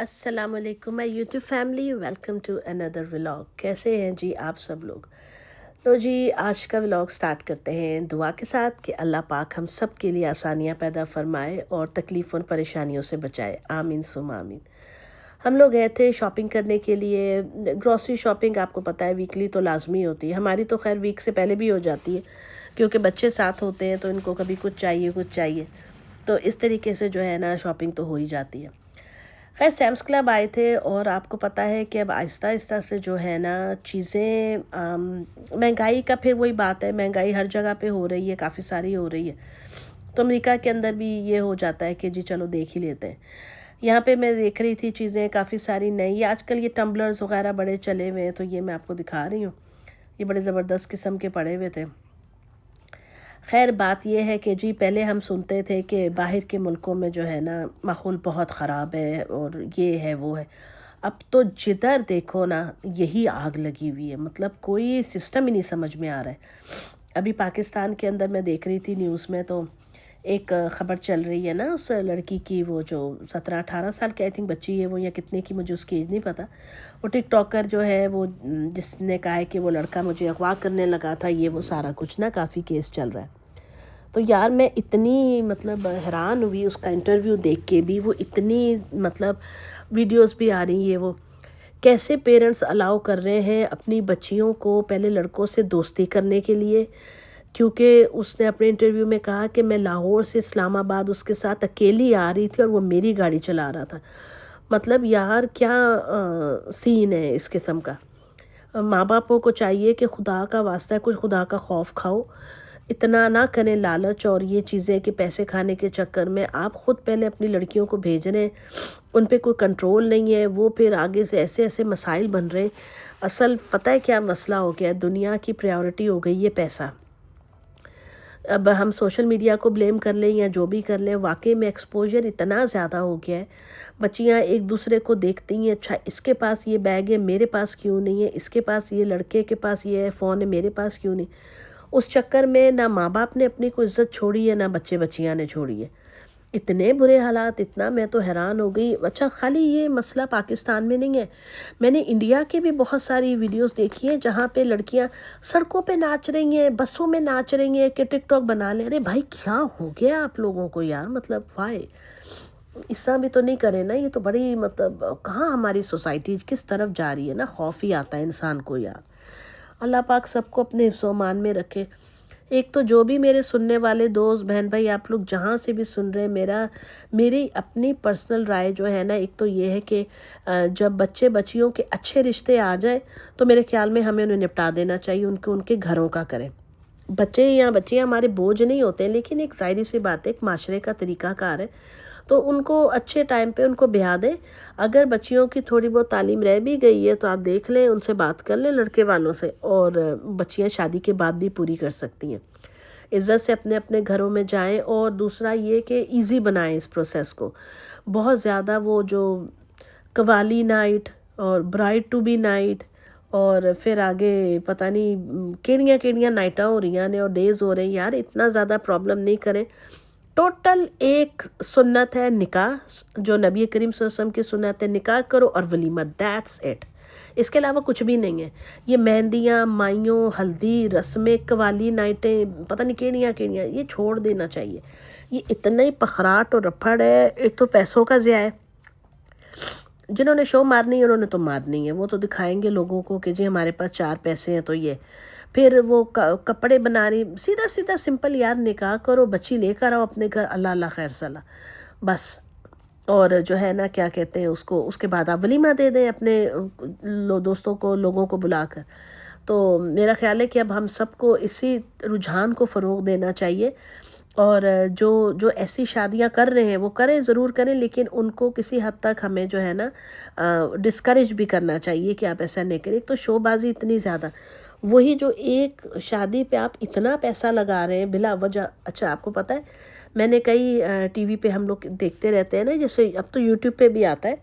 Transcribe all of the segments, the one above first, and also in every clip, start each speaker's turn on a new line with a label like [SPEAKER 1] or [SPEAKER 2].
[SPEAKER 1] السلام علیکم my YouTube family, welcome to another vlog. کیسے ہیں جی آپ سب لوگ؟ تو جی آج کا ولاگ سٹارٹ کرتے ہیں دعا کے ساتھ کہ اللہ پاک ہم سب کے لیے آسانیاں پیدا فرمائے اور تکلیفوں پریشانیوں سے بچائے، آمین ثم آمین۔ ہم لوگ گئے تھے شاپنگ کرنے کے لیے، گروسری شاپنگ آپ کو پتہ ہے ویکلی تو لازمی ہوتی ہے، ہماری تو خیر ویک سے پہلے بھی ہو جاتی ہے کیونکہ بچے ساتھ ہوتے ہیں تو ان کو کبھی کچھ چاہیے، تو اس طریقے سے جو ہے نا شاپنگ تو ہو ہی جاتی ہے۔ خیر سیمس کلب آئے تھے اور آپ کو پتہ ہے کہ اب آہستہ آہستہ سے جو ہے نا چیزیں مہنگائی کا پھر وہی بات ہے، مہنگائی ہر جگہ پہ ہو رہی ہے، کافی ساری ہو رہی ہے، تو امریکہ کے اندر بھی یہ ہو جاتا ہے کہ جی چلو دیکھ ہی لیتے ہیں۔ یہاں پہ میں دیکھ رہی تھی چیزیں کافی ساری نئی، آج کل یہ ٹمبلرز وغیرہ بڑے چلے ہوئے ہیں، تو یہ میں آپ کو دکھا رہی ہوں، یہ بڑے زبردست قسم کے پڑے ہوئے تھے۔ خیر بات یہ ہے کہ جی پہلے ہم سنتے تھے کہ باہر کے ملکوں میں جو ہے نا ماحول بہت خراب ہے اور یہ ہے وہ ہے، اب تو جدھر دیکھو نا یہی آگ لگی ہوئی ہے، مطلب کوئی سسٹم ہی نہیں سمجھ میں آ رہا ہے۔ ابھی پاکستان کے اندر میں دیکھ رہی تھی نیوز میں، تو ایک خبر چل رہی ہے نا اس لڑکی کی، وہ جو 17-18 سال کی آئی تھنک بچی ہے وہ، یا کتنے کی مجھے اس کی ایج نہیں پتہ، وہ ٹک ٹاکر جو ہے وہ، جس نے کہا ہے کہ وہ لڑکا مجھے اغوا کرنے لگا تھا، یہ وہ سارا کچھ نا کافی کیس چل رہا ہے۔ تو یار میں اتنی مطلب حیران ہوئی اس کا انٹرویو دیکھ کے بھی، وہ اتنی مطلب ویڈیوز بھی آ رہی ہیں، وہ کیسے پیرنٹس الاؤ کر رہے ہیں اپنی بچیوں کو پہلے لڑکوں سے دوستی کرنے کے لیے، کیونکہ اس نے اپنے انٹرویو میں کہا کہ میں لاہور سے اسلام آباد اس کے ساتھ اکیلی آ رہی تھی اور وہ میری گاڑی چلا رہا تھا۔ مطلب یار کیا سین ہے اس قسم کا۔ ماں باپوں کو چاہیے کہ خدا کا واسطہ ہے، کچھ خدا کا خوف کھاؤ، اتنا نہ کریں لالچ اور یہ چیزیں کہ پیسے کھانے کے چکر میں آپ خود پہلے اپنی لڑکیوں کو بھیج رہے ہیں، ان پہ کوئی کنٹرول نہیں ہے، وہ پھر آگے سے ایسے ایسے مسائل بن رہے ہیں۔ اصل پتہ ہے کیا مسئلہ ہو گیا ہے؟ دنیا کی پریورٹی ہو گئی ہے پیسہ۔ اب ہم سوشل میڈیا کو بلیم کر لیں یا جو بھی کر لیں، واقعی میں ایکسپوجر اتنا زیادہ ہو گیا ہے، بچیاں ایک دوسرے کو دیکھتی ہیں، اچھا اس کے پاس یہ بیگ ہے میرے پاس کیوں نہیں ہے، اس کے پاس یہ لڑکے کے پاس یہ فون ہے میرے پاس کیوں نہیں۔ اس چکر میں نہ ماں باپ نے اپنی کوئی عزت چھوڑی ہے، نہ بچے بچیاں نے چھوڑی ہے۔ اتنے برے حالات، اتنا میں تو حیران ہو گئی۔ اچھا خالی یہ مسئلہ پاکستان میں نہیں ہے، میں نے انڈیا کے بھی بہت ساری ویڈیوز دیکھی ہیں جہاں پہ لڑکیاں سڑکوں پہ ناچ رہی ہیں، بسوں میں ناچ رہی ہیں کہ ٹک ٹاک بنا لیں۔ ارے بھائی کیا ہو گیا آپ لوگوں کو یار، مطلب وائے اس طرح بھی تو نہیں کریں نا، یہ تو بڑی مطلب کہاں ہماری سوسائٹی کس طرف جا رہی ہے نا، خوف ہی آتا ہے انسان کو یار۔ اللہ پاک سب کو اپنے حفظ و امان میں رکھے۔ ایک تو جو بھی میرے سننے والے دوست بہن بھائی آپ لوگ جہاں سے بھی سن رہے ہیں، میری اپنی پرسنل رائے جو ہے نا، ایک تو یہ ہے کہ جب بچے بچیوں کے اچھے رشتے آ جائیں تو میرے خیال میں ہمیں انہیں نپٹا دینا چاہیے، ان کے گھروں کا کریں۔ بچے یا بچیاں ہمارے بوجھ نہیں ہوتے، لیکن ایک ظاہری سی بات ہے، ایک معاشرے کا طریقہ کار ہے، تو ان کو اچھے ٹائم پہ ان کو بیاہ دیں۔ اگر بچیوں کی تھوڑی بہت تعلیم رہ بھی گئی ہے تو آپ دیکھ لیں، ان سے بات کر لیں لڑکے والوں سے، اور بچیاں شادی کے بعد بھی پوری کر سکتی ہیں۔ عزت سے اپنے اپنے گھروں میں جائیں، اور دوسرا یہ کہ ایزی بنائیں اس پروسیس کو۔ بہت زیادہ وہ جو قوالی نائٹ اور برائڈ ٹو بی نائٹ، اور پھر آگے پتہ نہیں کیڑیاں نائٹاں ہو رہی ہیں اور ڈیز ہو رہے ہیں، یار اتنا زیادہ پرابلم نہیں کریں۔ ٹوٹل ایک سنت ہے نکاح، جو نبی کریم صلی اللہ علیہ وسلم کی سنت ہے، نکاح کرو اور ولیمہ، دیٹس اٹ، اس کے علاوہ کچھ بھی نہیں ہے۔ یہ مہندیاں، مائیوں، ہلدی رسمیں، قوالی نائٹیں، پتہ نہیں کیڑیاں یہ چھوڑ دینا چاہیے۔ یہ اتنا ہی پخراٹ اور رپھڑ ہے، ایک تو پیسوں کا ضیاع ہے، جنہوں نے شو مارنی ہے انہوں نے تو مارنی ہے، وہ تو دکھائیں گے لوگوں کو کہ جی ہمارے پاس 4 پیسے ہیں، تو یہ پھر وہ کپڑے بنا رہی، سیدھا سمپل یار نکاح کرو، بچی لے کر آؤ اپنے گھر، اللہ اللہ خیر صلاح بس۔ اور جو ہے نا کیا کہتے ہیں اس کو، اس کے بعد آپ ولیمہ دے دیں اپنے دوستوں کو، لوگوں کو بلا کر۔ تو میرا خیال ہے کہ اب ہم سب کو اسی رجحان کو فروغ دینا چاہیے، اور جو ایسی شادیاں کر رہے ہیں وہ کریں، ضرور کریں، لیکن ان کو کسی حد تک ہمیں جو ہے نا ڈسکریج بھی کرنا چاہیے کہ آپ ایسا نہیں کریں۔ تو شو بازی اتنی زیادہ، وہی جو ایک شادی پہ آپ اتنا پیسہ لگا رہے ہیں بلا وجہ۔ اچھا آپ کو پتہ ہے میں نے کئی ٹی وی پہ ہم لوگ دیکھتے رہتے ہیں نا، جیسے اب تو یوٹیوب پہ بھی آتا ہے،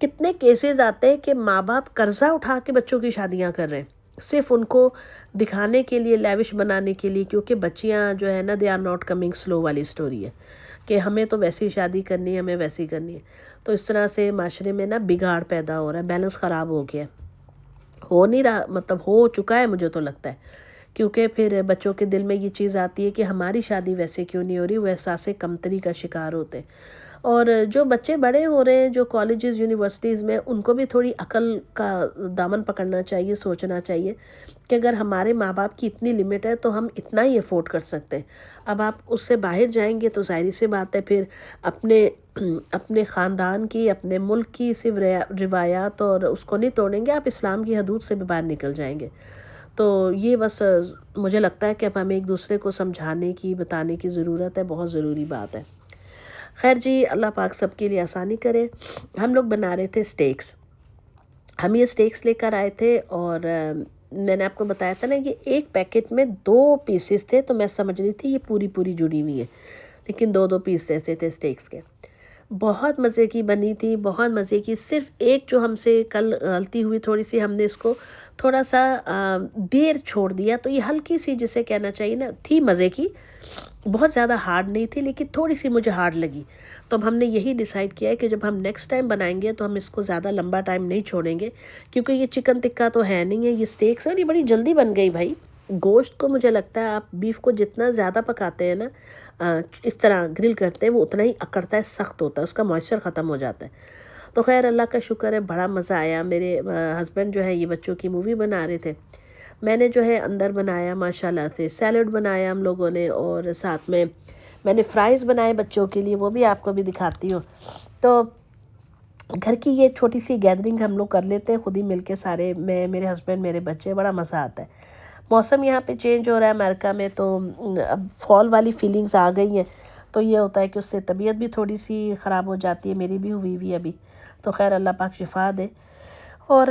[SPEAKER 1] کتنے کیسز آتے ہیں کہ ماں باپ قرضہ اٹھا کے بچوں کی شادیاں کر رہے ہیں، صرف ان کو دکھانے کے لیے، لیوش بنانے کے لیے، کیونکہ بچیاں جو ہے نا دے آر ناٹ کمنگ سلو والی سٹوری ہے کہ ہمیں تو ویسی شادی کرنی ہے، ہمیں ویسی کرنی ہے۔ تو اس طرح سے معاشرے میں نا بگاڑ پیدا ہو رہا ہے، بیلنس خراب ہو گیا ہے، ہو نہیں رہا، مطلب ہو چکا ہے مجھے تو لگتا ہے، کیونکہ پھر بچوں کے دل میں یہ چیز آتی ہے کہ ہماری شادی ویسے کیوں نہیں ہو رہی، وہ احساس کمتری کا شکار ہوتے ہیں۔ اور جو بچے بڑے ہو رہے ہیں جو کالجز یونیورسٹیز میں، ان کو بھی تھوڑی عقل کا دامن پکڑنا چاہیے، سوچنا چاہیے کہ اگر ہمارے ماں باپ کی اتنی لمٹ ہے تو ہم اتنا ہی افورڈ کر سکتے ہیں۔ اب آپ اس سے باہر جائیں گے تو ظاہری سی بات ہے پھر اپنے اپنے خاندان کی، اپنے ملک کی صرف روایات اور اس کو نہیں توڑیں گے، آپ اسلام کی حدود سے بھی باہر نکل جائیں گے۔ تو یہ بس مجھے لگتا ہے کہ اب ہمیں ایک دوسرے کو سمجھانے کی، بتانے کی ضرورت ہے، بہت ضروری بات ہے۔ خیر جی، اللہ پاک سب کے لیے آسانی کرے۔ ہم لوگ بنا رہے تھے سٹیکس، ہم یہ سٹیکس لے کر آئے تھے، اور میں نے آپ کو بتایا تھا نا یہ ایک پیکٹ میں 2 پیسز تھے، تو میں سمجھ رہی تھی یہ پوری پوری جڑی ہوئی ہے، لیکن 2 پیس ایسے تھے سٹیکس کے۔ بہت مزے کی بنی تھی، بہت مزے کی۔ صرف ایک جو ہم سے کل غلطی ہوئی تھوڑی سی، ہم نے اس کو تھوڑا سا دیر چھوڑ دیا، تو یہ ہلکی سی جسے کہنا چاہیے نا، تھی مزے کی، بہت زیادہ ہارڈ نہیں تھی، لیکن تھوڑی سی مجھے ہارڈ لگی۔ تو اب ہم نے یہی ڈیسائیڈ کیا ہے کہ جب ہم نیکسٹ ٹائم بنائیں گے تو ہم اس کو زیادہ لمبا ٹائم نہیں چھوڑیں گے، کیونکہ یہ چکن ٹکا تو ہے نہیں ہے، یہ سٹیکس ہے، اور یہ بڑی جلدی بن گئی بھائی۔ گوشت کو مجھے لگتا ہے آپ بیف کو جتنا زیادہ پکاتے ہیں نا، اس طرح گرل کرتے ہیں، وہ اتنا ہی اکڑتا ہے، سخت ہوتا ہے، اس کا موئسچر ختم ہو جاتا ہے۔ تو خیر اللہ کا شکر ہے، بڑا مزہ آیا۔ میرے ہسبینڈ جو ہے یہ بچوں کی مووی بنا رہے تھے، میں نے جو ہے اندر بنایا ماشاءاللہ سے، سیلڈ بنایا ہم لوگوں نے، اور ساتھ میں نے فرائز بنائے بچوں کے لیے، وہ بھی آپ کو بھی دکھاتی ہوں۔ تو گھر کی یہ چھوٹی سی گیدرنگ ہم لوگ کر لیتے ہیں خود ہی مل کے سارے، میں، میرے ہسبینڈ، میرے بچے، بڑا مزہ آتا ہے۔ موسم یہاں پہ چینج ہو رہا ہے امریکہ میں، تو اب فال والی فیلنگز آ گئی ہیں، تو یہ ہوتا ہے کہ اس سے طبیعت بھی تھوڑی سی خراب ہو جاتی ہے، میری بھی ہوئی ابھی، تو خیر اللہ پاک شفا دے۔ اور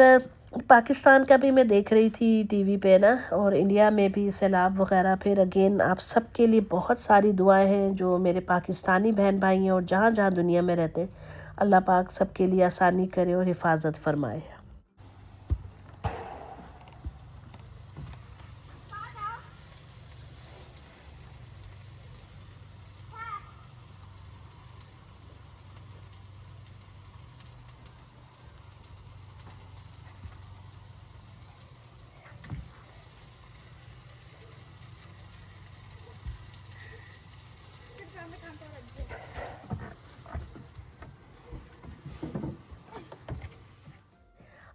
[SPEAKER 1] پاکستان کا بھی میں دیکھ رہی تھی ٹی وی پہ نا، اور انڈیا میں بھی سیلاب وغیرہ۔ پھر اگین آپ سب کے لیے بہت ساری دعائیں ہیں، جو میرے پاکستانی بہن بھائی ہیں اور جہاں جہاں دنیا میں رہتے ہیں، اللہ پاک سب کے لیے آسانی کرے اور حفاظت فرمائے۔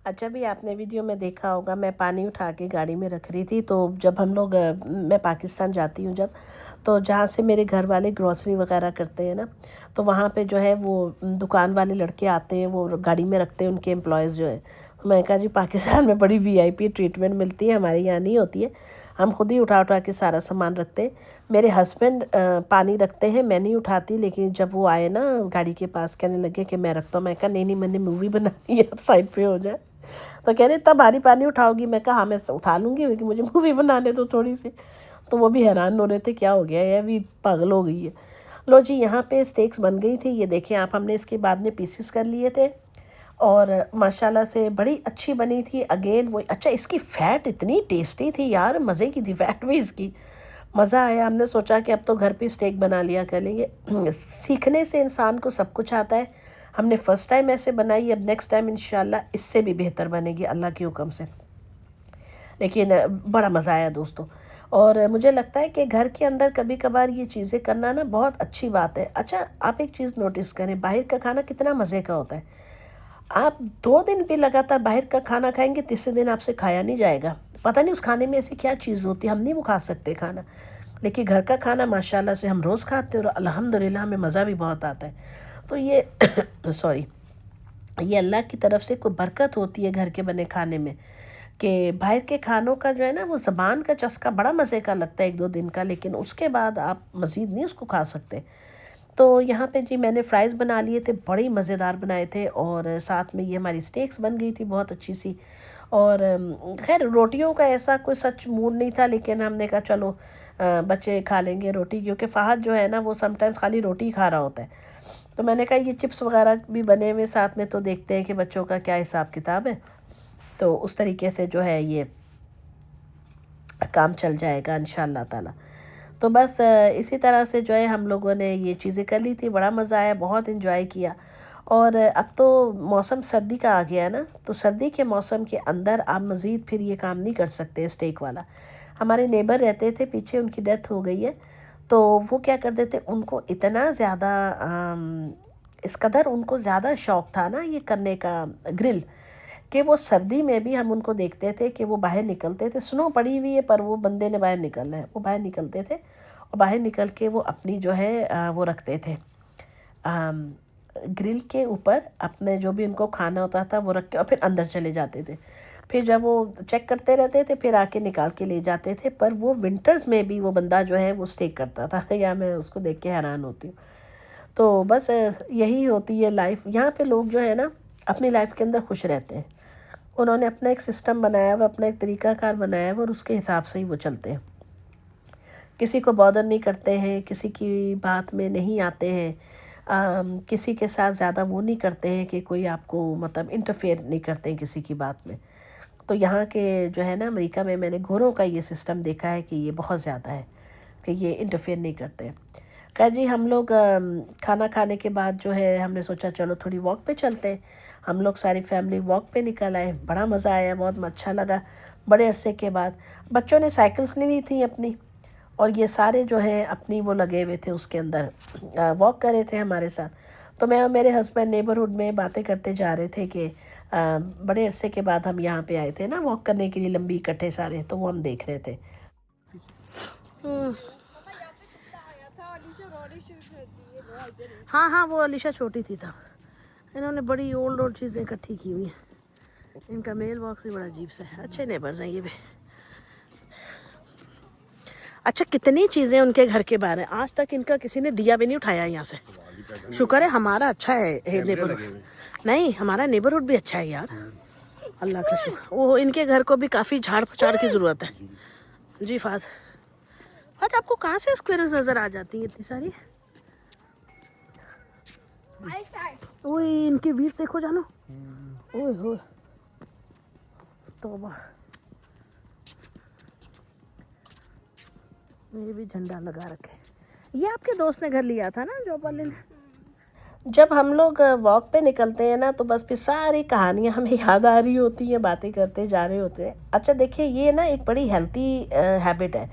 [SPEAKER 1] اچھا بھی آپ نے ویڈیو میں دیکھا ہوگا، میں پانی اٹھا کے گاڑی میں رکھ رہی تھی، تو جب ہم لوگ، میں پاکستان جاتی ہوں جب، تو جہاں سے میرے گھر والے گروسری وغیرہ کرتے ہیں نا، تو وہاں پہ جو ہے وہ دکان والے لڑکے آتے ہیں، وہ گاڑی میں رکھتے ہیں ان کے امپلائیز جو ہیں۔ میں نے کہا جی پاکستان میں بڑی وی آئی پی ٹریٹمنٹ ملتی ہے، ہمارے یہاں نہیں ہوتی ہے، ہم خود ہی اٹھا کے سارا سامان رکھتے ہیں۔ میرے ہسبینڈ پانی رکھتے ہیں، میں نہیں اٹھاتی، لیکن جب وہ آئے نا گاڑی کے پاس، کہنے لگے کہ میں رکھتا ہوں، میں کہا نہیں نہیں، میں نے مووی بنانی ہے، آپ سائڈ پہ ہو جائے۔ تو کہہ رہے اتنا بھاری پانی اٹھاؤ گی؟ میں کہا ہاں میں اٹھا لوں گی، لیکن مجھے مووی بنانے تو تھوڑی سی۔ تو وہ بھی حیران ہو رہے تھے کیا ہو گیا ہے، ابھی پاگل ہو گئی ہے۔ لو جی، یہاں پہ سٹیکس بن گئی تھی، یہ دیکھیں آپ، ہم نے اس کے بعد میں پیسز کر لیے تھے، اور ماشاءاللہ سے بڑی اچھی بنی تھی۔ اگین وہ اچھا، اس کی فیٹ اتنی ٹیسٹی تھی یار، مزے کی تھی فیٹ بھی اس کی، مزہ آیا۔ ہم نے سوچا کہ اب تو گھر پہ سٹیک بنا لیا کر لیں گے، سیکھنے سے انسان کو سب کچھ آتا ہے۔ ہم نے فرسٹ ٹائم ایسے بنائی، اب نیکسٹ ٹائم انشاءاللہ اس سے بھی بہتر بنے گی اللہ کے حکم سے۔ لیکن بڑا مزہ آیا دوستو، اور مجھے لگتا ہے کہ گھر کے اندر کبھی کبھار یہ چیزیں کرنا نا بہت اچھی بات ہے۔ اچھا آپ ایک چیز نوٹس کریں، باہر کا کھانا کتنا مزے کا ہوتا ہے، آپ 2 دن بھی لگاتار باہر کا کھانا کھائیں گے، تیسرے دن آپ سے کھایا نہیں جائے گا، پتہ نہیں اس کھانے میں ایسی کیا چیز ہوتی ہے، ہم نہیں وہ کھا سکتے کھانا۔ لیکن گھر کا کھانا ماشاءاللہ سے ہم روز کھاتے ہیں، اور الحمدللہ ہمیں مزہ بھی بہت آتا ہے۔ تو یہ سوری، یہ اللہ کی طرف سے کوئی برکت ہوتی ہے گھر کے بنے کھانے میں، کہ باہر کے کھانوں کا جو ہے نا وہ زبان کا چسکا بڑا مزے کا لگتا ہے 1-2 دن کا، لیکن اس کے بعد آپ مزید نہیں اس کو کھا سکتے۔ تو یہاں پہ جی میں نے فرائز بنا لیے تھے، بڑی مزیدار بنائے تھے، اور ساتھ میں یہ ہماری سٹیکس بن گئی تھی بہت اچھی سی۔ اور خیر روٹیوں کا ایسا کوئی سچ موڈ نہیں تھا، لیکن ہم نے کہا چلو بچے کھا لیں گے روٹی، کیونکہ فہد جو ہے نا وہ سم ٹائمز خالی روٹی ہی کھا رہا ہوتا ہے۔ تو میں نے کہا یہ چپس وغیرہ بھی بنے ہوئے ساتھ میں، تو دیکھتے ہیں کہ بچوں کا کیا حساب کتاب ہے، تو اس طریقے سے جو ہے یہ کام چل جائے گا انشاءاللہ تعالی۔ تو بس اسی طرح سے جو ہے ہم لوگوں نے یہ چیزیں کر لی تھی، بڑا مزہ آیا، بہت انجوائے کیا۔ اور اب تو موسم سردی کا آ گیا ہے نا، تو سردی کے موسم کے اندر آپ مزید پھر یہ کام نہیں کر سکتے اسٹیک والا۔ ہمارے نیبر رہتے تھے پیچھے، ان کی ڈیتھ ہو گئی ہے، تو وہ کیا کرتے تھے، ان کو اتنا زیادہ اس قدر ان کو زیادہ شوق تھا نا یہ کرنے کا گرل، کہ وہ سردی میں بھی ہم ان کو دیکھتے تھے کہ وہ باہر نکلتے تھے، سنو پڑی ہوئی ہے پر وہ بندے نے باہر نکلنا ہے، وہ باہر نکلتے تھے اور باہر نکل کے وہ اپنی جو ہے وہ رکھتے تھے گرل کے اوپر اپنے جو بھی ان کو کھانا ہوتا تھا وہ رکھ کے، اور پھر اندر چلے جاتے تھے۔ پھر جب وہ چیک کرتے رہتے تھے پھر آ کے نکال کے لے جاتے تھے، پر وہ ونٹرز میں بھی وہ بندہ جو ہے وہ اسٹے کرتا تھا یا میں اس کو دیکھ کے حیران ہوتی ہوں۔ تو بس یہی ہوتی ہے لائف یہاں پہ، لوگ جو ہے نا اپنی لائف کے اندر خوش رہتے ہیں، انہوں نے اپنا ایک سسٹم بنایا ہوا، اپنا ایک طریقہ کار بنایا ہوا، اور اس کے حساب سے ہی وہ چلتے ہیں، کسی کو بادر نہیں کرتے ہیں، کسی کی بات میں نہیں آتے ہیں، کسی کے ساتھ زیادہ وہ نہیں کرتے ہیں کہ کوئی آپ کو مطلب انٹرفیئر نہیں کرتے ہیں کسی کی بات میں۔ تو یہاں کے جو ہے نا امریکہ میں نے گوروں کا یہ سسٹم دیکھا ہے کہ یہ بہت زیادہ ہے کہ یہ انٹرفیئر نہیں کرتے۔ خیر جی، ہم لوگ کھانا کھانے کے بعد جو ہے ہم نے سوچا چلو تھوڑی واک پہ چلتے ہیں، ہم لوگ ساری فیملی واک پہ نکل آئے، بڑا مزہ آیا، بہت اچھا لگا بڑے عرصے کے بعد۔ بچوں نے سائیکلس نہیں لی تھیں اپنی، اور یہ سارے جو ہیں اپنی وہ لگے ہوئے تھے اس کے اندر، واک کر رہے تھے ہمارے ساتھ۔ تو میں اور میرے ہسبینڈ نیبرہڈ میں باتیں کرتے جا رہے تھے کہ بڑے عرصے کے بعد ہم یہاں پہ آئے تھے نا واک کرنے کے لیے لمبی اکٹھے سارے، تو وہ ہم دیکھ رہے تھے۔ ہاں ہاں، وہ علیشہ چھوٹی تھی تب، انہوں نے بڑی اولڈ چیزیں اکٹھی کی ہوئی ہیں، ان کا میل باکس بھی بڑا عجیب سا ہے، اچھے نیبرز ہیں یہ بھی۔ اچھا، کتنی چیزیں ان کے گھر کے باہر ہیں، آج تک ان کا کسی نے دیا بھی نہیں اٹھایا یہاں سے۔ شکر ہے ہمارا اچھا ہے نیبرہڈ، نہیں ہمارا نیبرہڈ بھی اچھا ہے یار، اللہ کا شکر۔ وہ ان کے گھر کو بھی کافی جھاڑ پھچاڑ کی ضرورت ہے۔ جی فہد، فہد آپ کو کہاں سے اسکوئرلز نظر آ جاتی ہیں اتنی ساری؟ اوہ ان کے ویز دیکھو جانو، اوہ ہوئے توبہ، یہ بھی جھنڈا لگا رکھے، یہ آپ کے دوست نے گھر لیا تھا نا جو والے نے۔ جب ہم لوگ واک پہ نکلتے ہیں نا تو بس پھر ساری کہانیاں ہمیں یاد آ رہی ہوتی ہیں، باتیں کرتے جا رہے ہوتے ہیں۔ اچھا دیکھیے، یہ نا ایک بڑی ہیلتھی ہیبٹ ہے،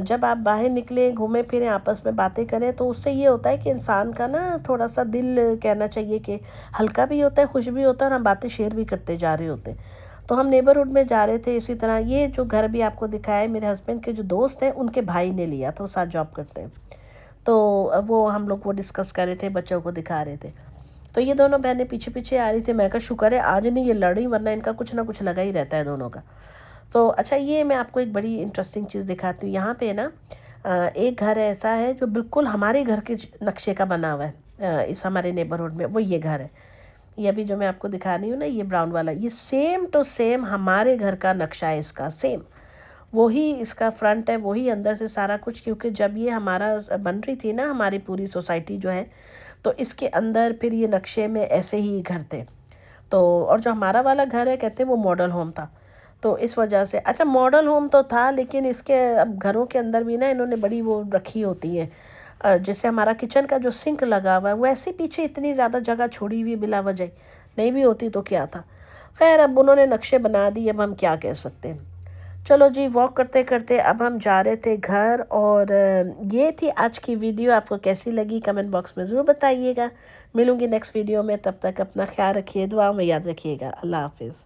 [SPEAKER 1] جب آپ باہر نکلیں گھومیں پھریں آپس میں باتیں کریں تو اس سے یہ ہوتا ہے کہ انسان کا نا تھوڑا سا دل کہنا چاہیے کہ ہلکا بھی ہوتا ہے، خوش بھی ہوتا ہے، اور ہم باتیں شیئر بھی کرتے جا رہے ہوتے ہیں۔ تو ہم نیبرہڈ میں جا رہے تھے اسی طرح، یہ جو گھر بھی آپ کو دکھایا ہے میرے ہسبینڈ کے جو دوست ہیں ان کے بھائی نے لیا تھا، وہ ساتھ جاب کرتے ہیں، تو وہ ہم لوگ وہ ڈسکس کر رہے تھے، بچوں کو دکھا رہے تھے، تو یہ دونوں بہنیں پیچھے پیچھے آ رہی تھی، میں کہا شکر ہے آج نہیں یہ لڑی، ورنہ ان کا کچھ نہ کچھ لگا ہی رہتا ہے دونوں کا۔ تو اچھا، یہ میں آپ کو ایک بڑی انٹرسٹنگ چیز دکھاتی ہوں، یہاں پہ نا ایک گھر ایسا ہے جو بالکل ہمارے گھر کے نقشے کا بنا ہوا ہے، اس ہمارے نیبرہڈ میں، وہ یہ گھر ہے، یہ ابھی جو میں آپ کو دکھا رہی ہوں نا یہ براؤن والا، یہ سیم ٹو سیم ہمارے گھر کا نقشہ ہے اس کا، سیم وہی اس کا فرنٹ ہے، وہی اندر سے سارا کچھ، کیونکہ جب یہ ہمارا بن رہی تھی نا ہماری پوری سوسائٹی جو ہے، تو اس کے اندر پھر یہ نقشے میں ایسے ہی گھر تھے، تو اور جو ہمارا والا گھر ہے کہتے ہیں وہ ماڈل ہوم تھا، تو اس وجہ سے اچھا ماڈل ہوم تو تھا، لیکن اس کے اب گھروں کے اندر بھی نا انہوں نے بڑی وہ رکھی ہوتی ہے، جیسے ہمارا کچن کا جو سنک لگا ہوا ہے وہ ایسے پیچھے اتنی زیادہ جگہ چھوڑی ہوئی بلا وجہ، نہیں بھی ہوتی تو کیا تھا، خیر اب انہوں نے نقشے بنا دی، اب ہم کیا کہہ سکتے ہیں۔ چلو جی، واک کرتے کرتے اب ہم جا رہے تھے گھر، اور یہ تھی آج کی ویڈیو، آپ کو کیسی لگی کمنٹ باکس میں ضرور بتائیے گا، ملوں گی نیکسٹ ویڈیو میں، تب تک اپنا خیال رکھیے، دعا میں یاد رکھیے گا، اللہ حافظ۔